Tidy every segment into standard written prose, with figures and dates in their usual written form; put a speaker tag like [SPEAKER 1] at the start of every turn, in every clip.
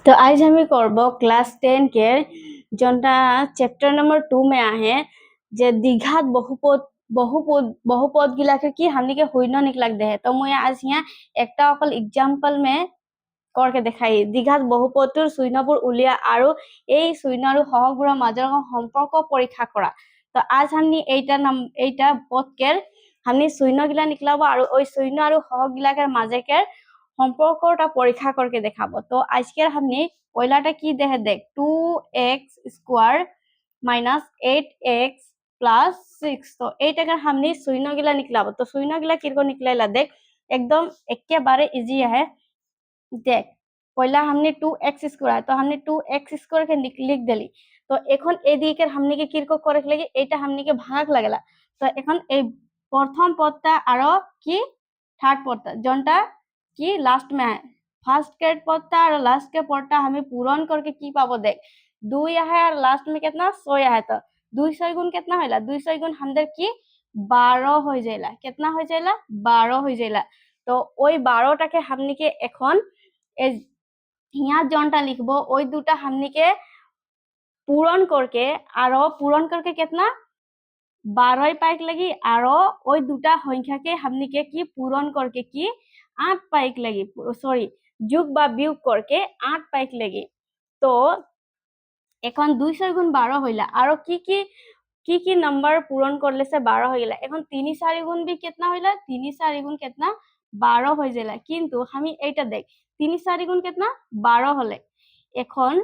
[SPEAKER 1] तो आज हम करब क्लास 10 के जोनटा चैप्टर नंबर 2 में आहे जे द्विघात बहुपद बहुपद बहुपद गिला के कि हमनी के शून्य निकलाक दे तो मैं आज यहाँ एक अकल एग्जाम्पल में करके देखाई द्विघात बहुपदर शून्यबोर उलिया और এই শূন্য और সহগবোৰৰ মাজৰ সম্পৰ্ক পৰীক্ষা কৰা तो आज हमनी एटा पदकेर हमनी शून्य गिला निकलाबो और ওই শূন্য और সহগ गिलाकर মাজেकर সম্পর্কটা পরীক্ষা করকে দেখাবো তো আজকের हमनी পয়লাটা কি দেখে দেখ 2x square minus 8x plus 6 तो এইটাকে हमनी শূন্য গিলা নিকলাবো তো শূন্য গিলা কিরকম নিকলাইলা দেখ एकदम একেবারে ইজি है देख पहला हमने 2x स्क्वायर तो हमने 2x स्क्वायर के लिख देली तो এখন এই দিকের हमनी के কিরকম করে লাগে এটা हमनी के ভাগ লাগলা তো এখন এই প্রথম পদটা আর কি থার্ড পদটা जोनटा কি लास्ट में है फर्स्ट के पदटा और लास्ट के पदटा हमें पूरण करके की पाबो देख 2 है और लास्ट में कितना 6 है तो 2 6 गुण कितना होला 2 6 गुण हमদের কি 12 हो जाइला कितना हो जाइला 12 हो जाइला तो ওই 12টাকে हमनी के এখন यहाँ जोनटा लिखबो ওই দুটা हमनी के पूरण करके कितना 12 पाइक लगी और ওই দুটা संख्या के हमनी के की पूरण करके की 8 पाइक लगी सॉरी যোগ বা বিয়োগ करके 8 पाइक लगी तो এখন 200 গুণ 12 হইলা আর কি नंबर पूरण करले से 12 हो गेला এখন 3 4 গুণ भी कितना হইলা 3 4 গুণ कितना 12 हो जाला কিন্তু আমি এইটা দেখ 3 4 গুণ कितना 12 হলে এখন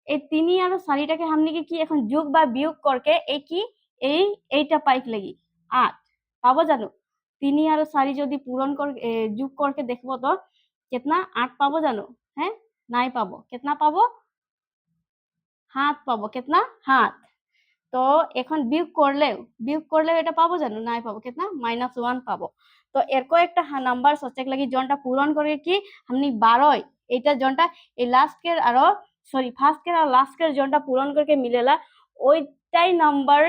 [SPEAKER 1] এই 3 আর 4টাকে हमनी के কি এখন যোগ বা বিয়োগ करके এই কি এইটা পাইক লাগি 8 পাবো জানো 3 আর 4 যদি পূরণ कर যোগ करके দেখবো তো कितना 8 পাবো জানো हैं নাই পাবো कितना পাবো 7 পাবো कितना 7 তো এখন বিয়োগ করলেও এটা পাবো জানো নাই পাবো कितना -1 পাবো তো এর কয়েকটা নাম্বার সচেক লাগি जोनटा পূরণ করে কি हमनी 12 এটা जोनटा এই লাস্ট के আর सॉरी फर्स्ट के और लास्ट के जोनटा पूरण करके मिलेला ওইটাই নাম্বার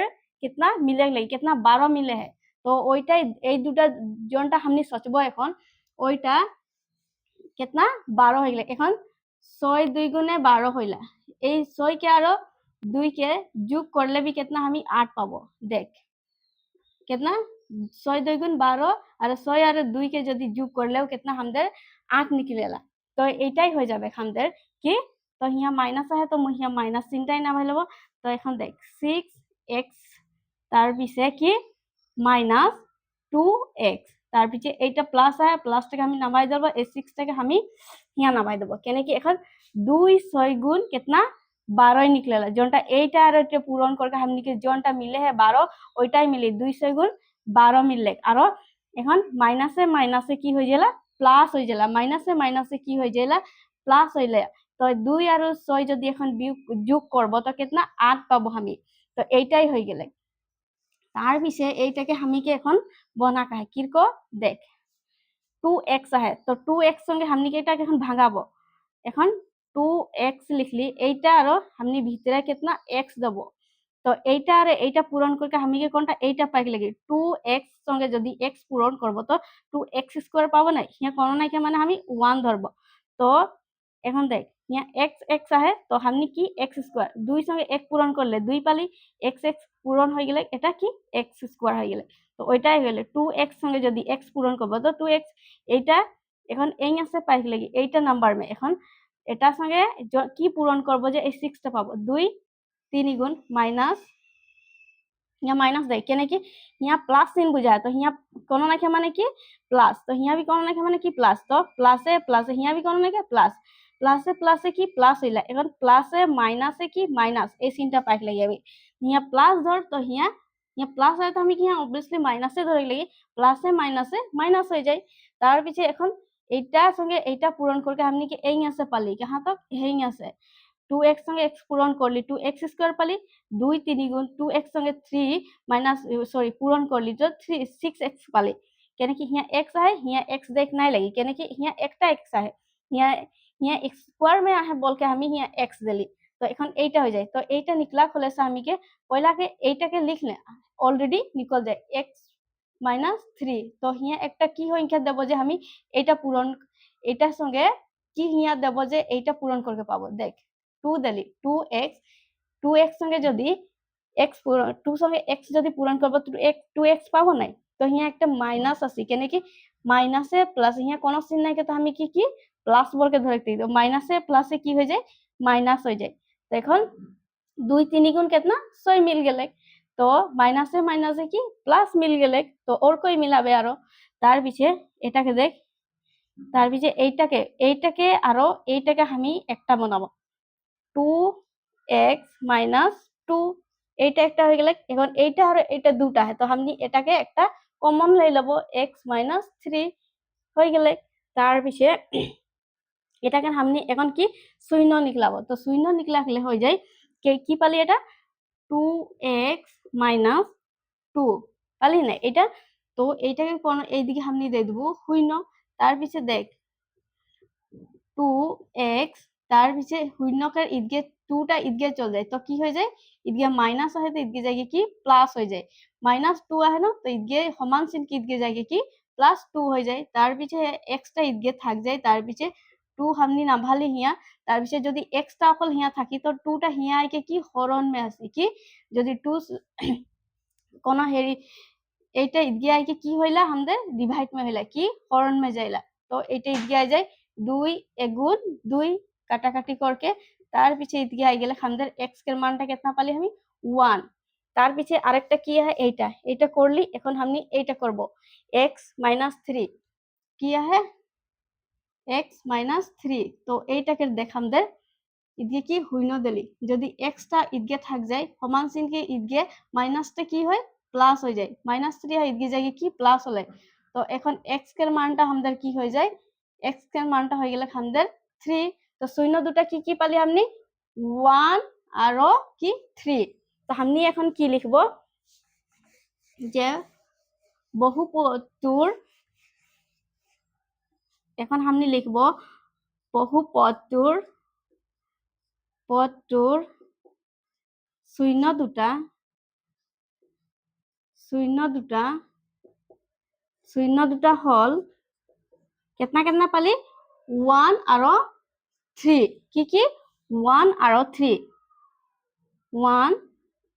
[SPEAKER 1] कितना मिले लगी कितना 12 मिले है तो ওইটাই এই দুটা जोनटा हमनी সচবো এখন ওইটা कितना 12 হই গেল এখন 6 2 গুণে 12 হইলা এই 6 के और 2 के যোগ करले भी कितना हमी 8 पाबो देख कितना 6 2 गुण 12 और 6 और 2 के जदी যোগ करले कितना हमদের 8 निकलेला तो এটাই হয়ে যাবে हमদের কি তো यहाँ माइनस है तो यहाँ माइनस চিন্তাই না ভাই লব তো এখন দেখ 6x তার পিছে কি माइनस 2x তার পিছে এইটা প্লাস है প্লাসটাকে আমি নামাই দেব এই 6টাকে আমি यहाँ নামাই দেব কেন কি এখন 2 6 गुण कितना 12 निकलेला जोनटा এইটা আর এটা পূরণ করকে हमनी के जोनटा मिले है 12 ওইটাই মিলে 2 6 गुण 12 মিললে আর এখন মাইনাসে কি হই जाला প্লাস হই जाला মাইনাসে কি হই जाला প্লাস হইলে তো 2 আর 6 যদি এখন যোগ করব তো कितना 8 পাবো আমি তো এইটাই হই গেলে তার পিছে এইটাকে আমি কি এখন বনা কাহে কিরকো দেখ 2x है तो 2x संगे हमनी के এটাকে এখন ভাঙাবো এখন 2x লিখলি এইটা আর हमनी ভিতরে कितना x দেব তো এইটা আর এইটা পূরণ করকে আমি কি কোনটা এইটা পাইক লাগি 2x संगे যদি x পূরণ করব তো 2x স্কয়ার পাবো না হিয়া কোন না কি মানে আমি 1 ধরব তো এখন দেখ হিয়া x x আছে তো हमनी কি x স্কয়ার 2 संगे 1 পূরণ করলে 2 পালি x x পূরণ হয়ে গেলে এটা কি x স্কয়ার হয়ে গেলে তো ওইটাই হলো 2x संगे যদি x পূরণ করব তো 2x এইটা এখন এই আছে পাইক লাগি এইটা নাম্বার মে এখন এটা संगे কি পূরণ করব যে এই 6 টা পাবো 2 3 गुण माइनस यहाँ माइनस दे केने कि यहाँ प्लस चिन्ह बुझाए तो यहाँ कोनो ना के माने कि प्लस तो यहाँ भी कोनो ना के माने कि प्लस तो प्लस है यहाँ भी कोनो ना के प्लस है कि प्लस होइला এখন প্লাস है माइनस है कि माइनस এই চিন্তা পাইক লাগি আমি यहाँ प्लस धर तो यहाँ प्लस है तो আমি কি यहाँ ऑब्वियसली माइनस से ধরে লাগি प्लस है माइनस হয়ে যায় তার পিছে এখন এইটার সঙ্গে এইটা পূরণ করকে हमनी के এই আছে পালি कहां तक এই আছে 2x संगे x पूरण करली 2x स्क्वायर पाली 2 3 गुण 2x संगे 3 माइनस सॉरी पूरण करली तो 3 6x पाली केने कि यहाँ x है यहाँ x देख नहीं लगी केने कि यहाँ एकटा x है यहाँ x स्क्वायर में आहे बोल के हमी यहाँ x देली तो এখন এইটা হয়ে যায় তো এইটা নিকলা হলে से हमी के पहला के এইটাকে লিখলে অলরেডি নিকল যায় x -3 তো यहाँ একটা কি সংখ্যা দেব যে আমি এইটা পূরণ এটার সঙ্গে কি হিয়া দেব যে এইটা পূরণ করতে পাবো দেখ 2 দিলি 2x সঙ্গে যদি x 2 সঙ্গে x যদি পূরণ করব 2x পাবো নাই তো হিয়া একটা মাইনাস আছে কেন কি মাইনাসে প্লাস হিয়া কোন চিহ্ন নাই তো আমি কি প্লাস বলকে ধরে দিই তো মাইনাসে প্লাসে কি হয়ে যায় মাইনাস হয়ে যায় তো এখন 2 3 গুণ कितना 6 মিল গেলে তো মাইনাসে মাইনাসে কি প্লাস মিল গেলে তো ওর কই মিলাবে আরো তার পিছে এটাকে দেখ তার পিছে এইটাকে আরো এইটাকে আমি একটা বানাবো 2x - 2 এইটা একটা হয়ে গেলে এখন এইটা আর এটা দুটা হয় তো আমি এটাকে একটা কমন লই লব x - 3 হয়ে গেলে তার পিছে এটাকে আমি এখন কি শূন্য নিকলাবো তো শূন্য নিকলালে হয়ে যায় কি পালি এটা 2x - 2 পালি না এটা তো এইটাকে কোন এইদিকে আমি দিয়ে দেব শূন্য তার পিছে দেখ 2x তার পিছে শূন্যকের ইদগে 2টা ইদগে চলে যায় তো কি হয়ে যায় ইদগে মাইনাস হয় তো ইদগে যায় কি প্লাস হয়ে যায় -2 আহে না তো ইদগে সমান চিহ্ন কি ইদগে যায় কি +2 হয়ে যায় তার পিছে x টা ইদগে থাক যায় তার পিছে 2 हमनी না ভালি হিয়া তার পিছে যদি x টা অকল হিয়া থাকি তো 2 টা হিয়া আইকে কি হরণ মে আছে কি যদি 2 কোন হেরি এইটা ইদগে আইকে কি হইলা আমাদের ডিভাইড মে হইলা কি হরণ মে যাইলা তো এটা ইদগে আই যায় 2 এগুণ 2 কাটাকাটি করকে তার পিছে ইদগে আই গেলে আমাদের x এর মানটা कितना পালি আমি 1 তার পিছে আরেকটা কি है এইটা করলি এখন আমি এইটা করব x - 3 কি है x - 3 তো এইটাকে দেখ আমাদের ইদগে কি শূন্য দিলি যদি x টা ইদগে থাক যায় সমান চিহ্নকে ইদগে মাইনাসটা কি হয় প্লাস হয়ে যায় -3 হয় ইদগে যায় কি প্লাস হলে তো এখন x এর মানটা আমাদের কি হয়ে যায় x এর মানটা হয়ে গেলে আমাদের 3 তো শূন্য দুটা কি পালি আমি 1 আর কি 3 তো আমি এখন কি লিখব যে বহুপদটোর এখন আমি লিখব বহুপদটোর শূন্য দুটা হল कितना পালি 1 আর 3 কি 1 আর 3 1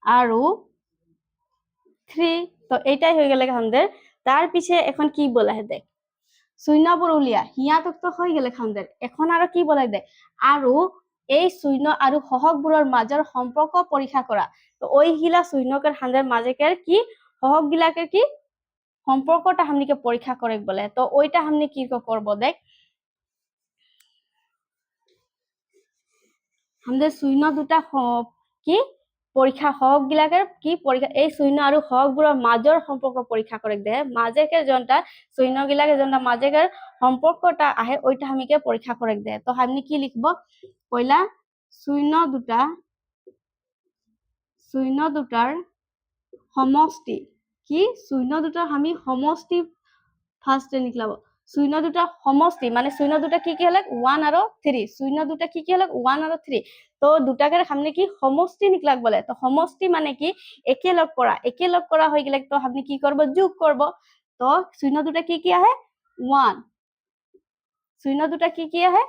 [SPEAKER 1] আর 3 তো এইটাই হয়ে গেলে আমাদের তার পিছে এখন কি বলা হয় দেখ শূন্য বরুলিয়া হিয়া তো হয়ে গেলে আমাদের এখন আর কি বলা দেয় আৰু এই শূন্য আৰু সহগবোৰৰ মাজৰ সম্পৰ্ক পৰীক্ষা কৰা তো ওই হিলা শূন্যকের হাঁদের মাজেকের কি সহগ গিলাকের কি সম্পর্কটা हमनिके পরীক্ষা করে বলে তো ওইটা हमनी কি করব দেখ আমাদের শূন্য দুটা কি পরীক্ষা হক গিলাকের কি পরীক্ষা এই শূন্য আর হকগুলোর মাজর সম্পর্ক পরীক্ষা করে দেয় মাজেকের জনটা শূন্য গিলাকের জনটা মাজেকের সম্পর্কটা আহে ওইটা আমিকে পরীক্ষা করে দেয় তো আমি কি লিখব পয়লা শূন্য দুটার সমষ্টি কি শূন্য দুটার আমি সমষ্টি ফার্স্টে লিখলাম শূন্য দুটা সমষ্টি মানে শূন্য দুটা কি হল 1 আর 3 শূন্য দুটা কি হল 1 আর 3 তো দুটাকে हमने কি সমষ্টি নিকলাক বলে তো সমষ্টি মানে কি একেলগ করা হয়ে গেলে তো আপনি কি করব যোগ করব তো শূন্য দুটা কি আহে 1 শূন্য দুটা কি আহে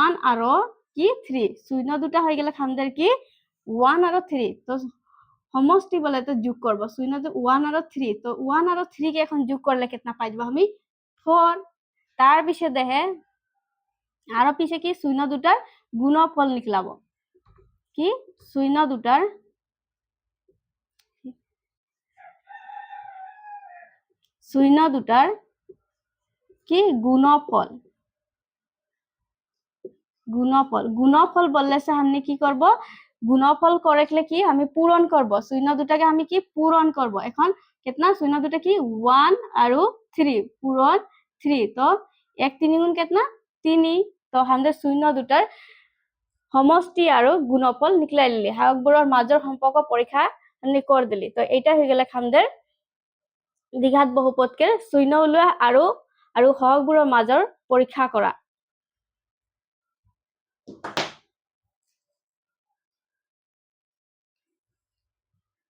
[SPEAKER 1] 1 আর কি 3 শূন্য দুটা হয়ে গেলে আমাদের কি 1 আর 3 তো সমষ্টি বলে তো যোগ করব শূন্য 1 আর 3 তো 1 আর 3 কে এখন যোগ করলে कितना পাই যাব আমি 4 তার পিছে দেখে আর পিছে কি শূন্য দুটার গুণফল নিকলাব কি শূন্য দুটার কি গুণফল বললে সে আমি কি করব গুণফল করলে কি আমি পূরণ করব শূন্য দুটাকে আমি কি পূরণ করব এখন कितना শূন্য দুটা কি 1 আর 3 পূরণ 3 তো 1 3 গুণ कितना 3 তো আমাদের শূন্য দুটার সমষ্টি আর গুণফল নিকলাই লিলি হকবোৰৰ মাজৰ সম্পর্ক পরীক্ষা আমি করে দিলি তো এটা হয়ে গেলে আমাদের দ্বিঘাত বহুপদকে শূন্য উলিওৱা আৰু হকবোৰৰ মাজৰ পৰীক্ষা কৰা